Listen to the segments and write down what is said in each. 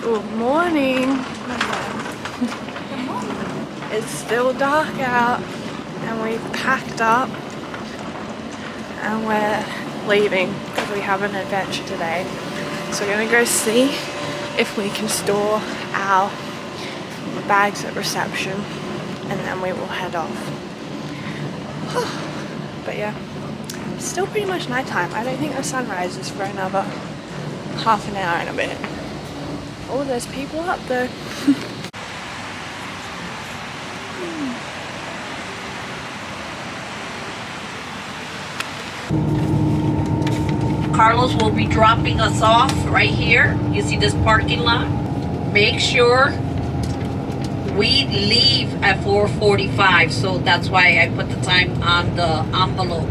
Good morning. It's still dark out and we've packed up and we're leaving because we have an adventure today. So we're gonna go see if we can store our bags at reception and then we will head off. But yeah, it's still pretty much nighttime. I don't think the sun rises for another half an hour and a bit. Oh, there's people up though. Carlos will be dropping us off right here. You see this parking lot? Make sure we leave at 4:45, so that's why I put the time on the envelope.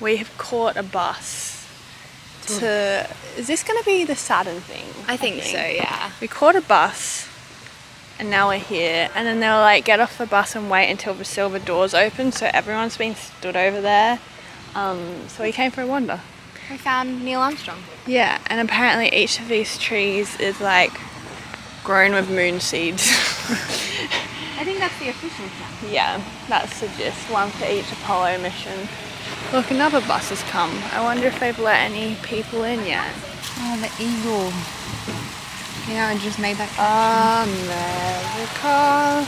We have caught a bus to... Is this going to be the Saturn thing? I think so, yeah. We caught a bus and now we're here. And then they were like, get off the bus and wait until the silver doors open. So everyone's been stood over there. So we came for a wander. We found Neil Armstrong. Yeah, and apparently each of these trees is like grown with moon seeds. I think that's the official plan. Yeah, that's the gist. One for each Apollo mission. Look, another bus has come. I wonder if they've let any people in yet. Oh, the eagle. Yeah, I just made that America.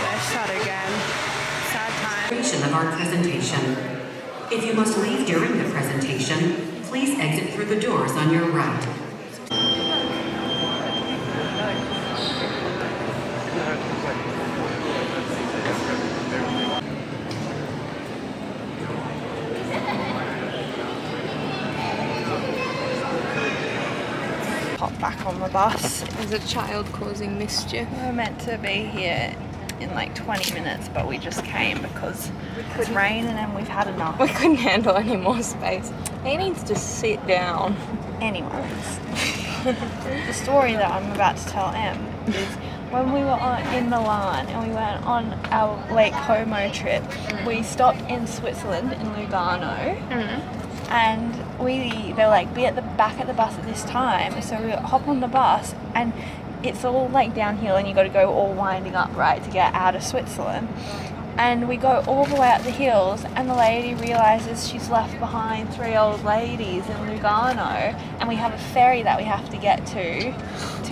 Let's start again. Sad time. Of our presentation. If you must leave during the presentation, please exit through the doors on your right. Hop back on the bus. There's a child causing mischief. We were meant to be here in like 20 minutes, but we just came because it's raining and we've had enough. We couldn't handle any more space. He needs to sit down. Anyways, the story that I'm about to tell Em is when we were in Milan and we went on our Lake Como trip, we stopped in Switzerland in Lugano. And they were like, be at the back of the bus at this time. So we hop on the bus and it's all like downhill and you got to go all winding up, right, to get out of Switzerland. And we go all the way up the hills and the lady realizes she's left behind 3 old ladies in Lugano and we have a ferry that we have to get to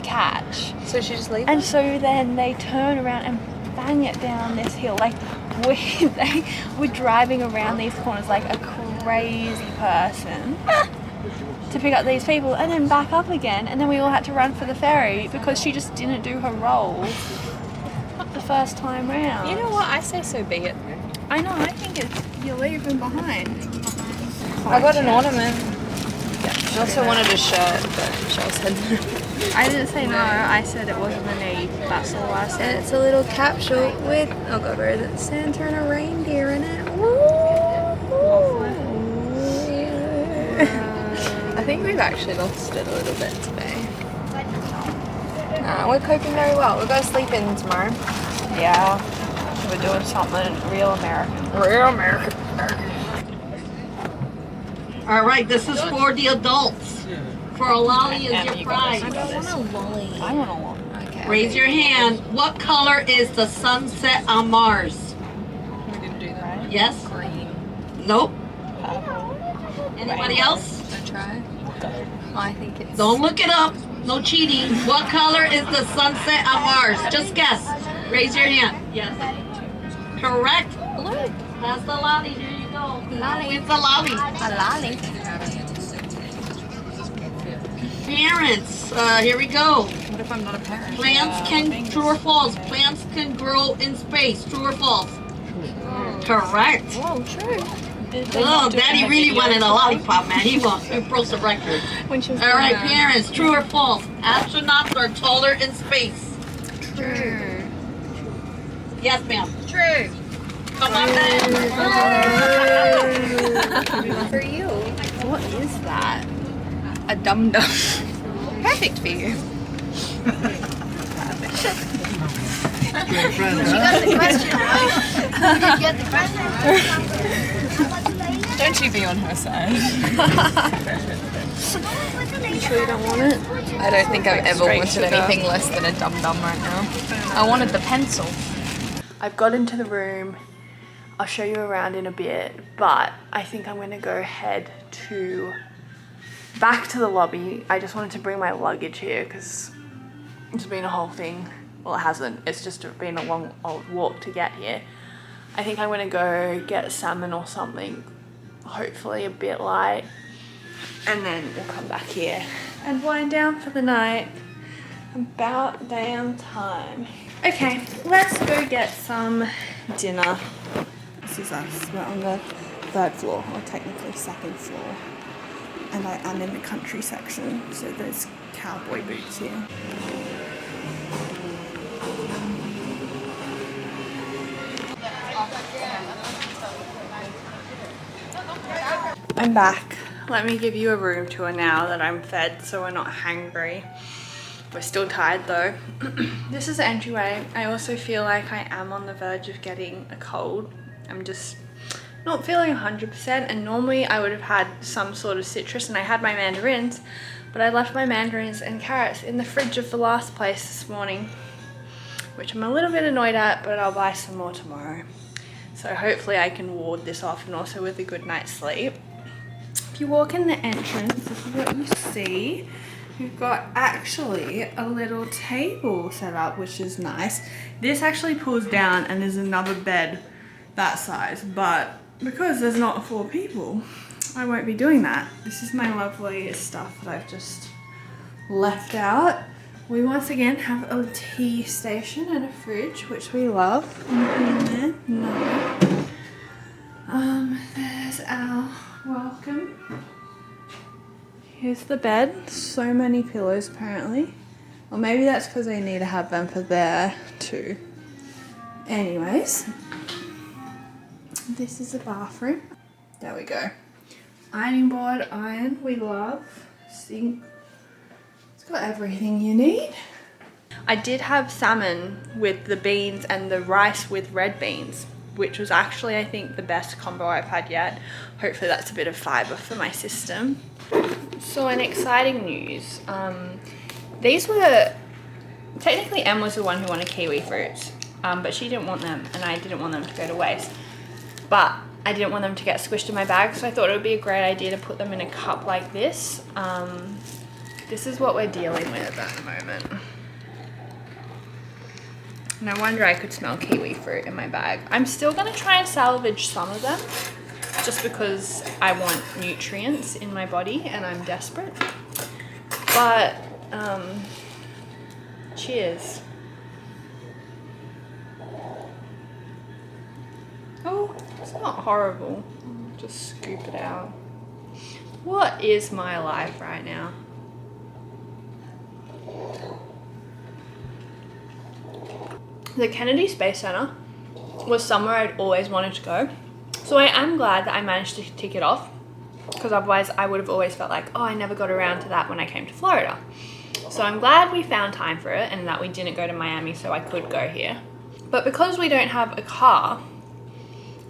catch. So she just leaves? And so then they turn around and bang it down this hill. Like we're driving around these corners like a crazy person to pick up these people and then back up again, and then we all had to run for the ferry because she just didn't do her role the first time round. You know what? I say so be it. I know, I think it's you're leaving behind. I got an ornament. I also wanted a shirt, but Shell said no. I didn't say no, I said it wasn't a need. That's all I said. It's a little capsule with, oh god, where is it? Santa and a reindeer in it. Woo! I think we've actually lost it a little bit today. We're coping very well. We're going to sleep in tomorrow. Yeah, we're doing something real American. Real American. All right, this is for the adults. For a lolly is your prize. I don't want a lolly. I want a lolly. Okay. Raise your hand. What color is the sunset on Mars? We didn't do that. Yes? Green. Nope. Anybody else? Wanna try? Oh, I think it's... Don't look it up. No cheating. What color is the sunset on Mars? Just guess. Raise your hand. Yes. Correct. Blue. That's the lolly. There you go. Lolly. It's a lolly. A lolly. Parents, here we go. What if I'm not a parent? Plants can, true or false? Plants can grow in space. True or false? Correct. Oh, true. Oh, Daddy really wanted a lollipop, man. He broke the record. When she was All right, parents, true or false? Astronauts are taller in space. True. Yes, ma'am. True. Come on, then. For you. What is that? A dum-dum. Perfect for you. She got the question right. You did get the question right. Don't you be on her side. You sure you don't want it? I don't think I've ever wanted anything less than a dum-dum right now. I wanted the pencil. I've got into the room. I'll show you around in a bit, but I think I'm gonna go head back to the lobby. I just wanted to bring my luggage here because it's been a whole thing. Well, it hasn't. It's just been a long old walk to get here. I think I'm gonna go get salmon or something, hopefully a bit light, and then we'll come back here and wind down for the night. About damn time. Okay, let's go get some dinner. This is us. We're on the 3rd floor, or technically 2nd floor. And I am in the country section, so there's cowboy boots here. I'm back. Let me give you a room tour now that I'm fed so we're not hangry. We're still tired though. This is the entryway. I also feel like I am on the verge of getting a cold. I'm just not feeling 100%, and normally I would have had some sort of citrus, and I had my mandarins, but I left my mandarins and carrots in the fridge of the last place this morning, which I'm a little bit annoyed at, but I'll buy some more tomorrow. So hopefully I can ward this off, and also with a good night's sleep. If you walk in the entrance, this is what you see. We've got actually a little table set up, which is nice. This actually pulls down and there's another bed that size, but because there's not 4 people, I won't be doing that. This is my lovely stuff that I've just left out. We once again have a tea station and a fridge, which we love. Anything in there? No. There's our welcome. Here's the bed. So many pillows apparently. Or maybe that's because I need to have them for there too. Anyways, this is the bathroom. There we go. Ironing board, iron, we love. Sink. It's got everything you need. I did have salmon with the beans and the rice with red beans, which was actually, I think, the best combo I've had yet. Hopefully that's a bit of fiber for my system. So in exciting news, these were, technically Em was the one who wanted kiwi fruits, but she didn't want them and I didn't want them to go to waste. But I didn't want them to get squished in my bag, so I thought it would be a great idea to put them in a cup like this. This is what we're dealing with at the moment. No wonder I could smell kiwi fruit in my bag. I'm still gonna try and salvage some of them, just because I want nutrients in my body and I'm desperate. But, cheers. Oh, it's not horrible. I'll just scoop it out. What is my life right now? The Kennedy Space Center was somewhere I'd always wanted to go. So I am glad that I managed to tick it off, because otherwise I would have always felt like, oh, I never got around to that when I came to Florida. So I'm glad we found time for it and that we didn't go to Miami so I could go here. But because we don't have a car,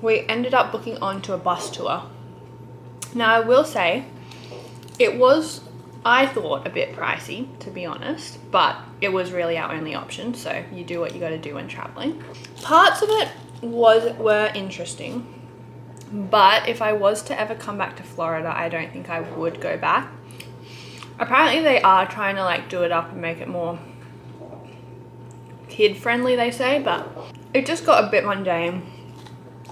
we ended up booking onto a bus tour. Now I will say, it was, I thought, a bit pricey, to be honest, but it was really our only option, so you do what you gotta do when traveling. Parts of it were interesting, But if I was to ever come back to Florida, I don't think I would go back. Apparently they are trying to like do it up and make it more kid friendly, they say, but it just got a bit mundane.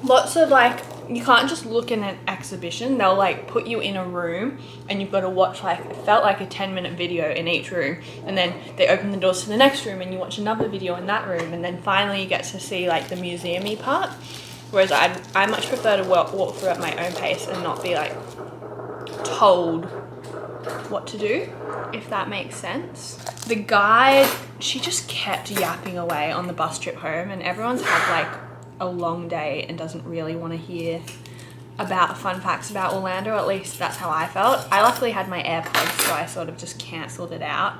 Lots of like, you can't just look in an exhibition. They'll like put you in a room and you've got to watch like, it felt like a 10-minute video in each room, and then they open the doors to the next room and you watch another video in that room, and then finally you get to see like the museum-y part. Whereas I much prefer to walk through at my own pace and not be like told what to do, if that makes sense. The guide, she just kept yapping away on the bus trip home, and everyone's had like a long day and doesn't really want to hear about fun facts about Orlando. At least that's how I felt. I luckily had my AirPods, so I sort of just cancelled it out,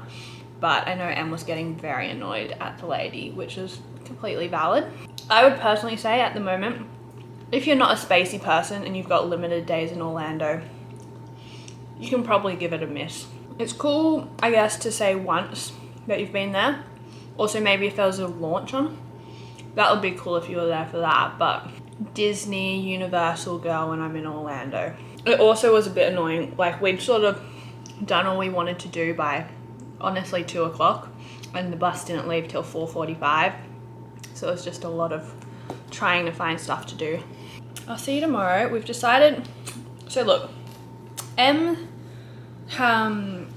but I know Em was getting very annoyed at the lady, which is completely valid. I would personally say at the moment, if you're not a spacey person and you've got limited days in Orlando, you can probably give it a miss. It's cool, I guess, to say once that you've been there. Also, maybe if there was a launch on, that would be cool if you were there for that. But Disney, Universal girl when I'm in Orlando. It also was a bit annoying. Like, we'd sort of done all we wanted to do by, honestly, 2 o'clock, and the bus didn't leave till 4:45. So it was just a lot of trying to find stuff to do. I'll see you tomorrow. We've decided, so look,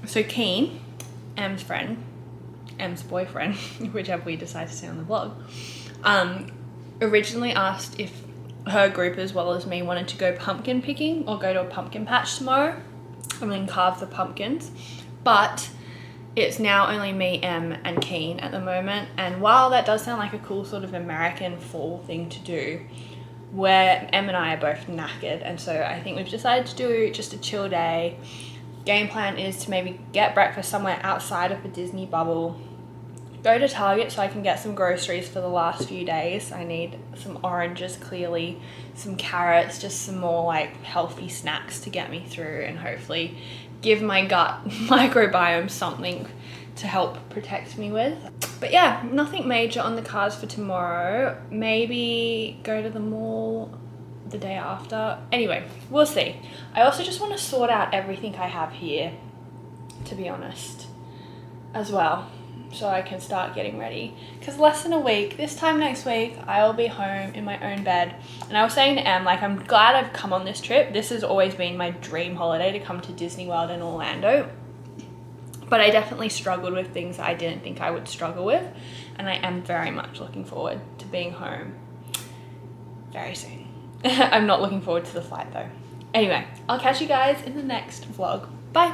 so Keen, Em's friend, Em's boyfriend, whichever we decide to say on the vlog, originally asked if her group as well as me wanted to go pumpkin picking or go to a pumpkin patch tomorrow and then carve the pumpkins. But it's now only me, Em, and Keen at the moment. And while that does sound like a cool sort of American fall thing to do, where Em and I are both knackered, and so I think we've decided to do just a chill day. Game plan is to maybe get breakfast somewhere outside of the Disney bubble, go to Target so I can get some groceries for the last few days. I need some oranges, clearly, some carrots, just some more like healthy snacks to get me through, and hopefully give my gut microbiome something to help protect me with. But yeah, nothing major on the cards for tomorrow. Maybe go to the mall the day after. Anyway, we'll see. I also just want to sort out everything I have here, to be honest, as well, so I can start getting ready. Because less than a week, this time next week, I will be home in my own bed. And I was saying to Em, like, I'm glad I've come on this trip. This has always been my dream holiday, to come to Disney World in Orlando. But I definitely struggled with things that I didn't think I would struggle with. And I am very much looking forward to being home very soon. I'm not looking forward to the flight though. Anyway, I'll catch you guys in the next vlog. Bye.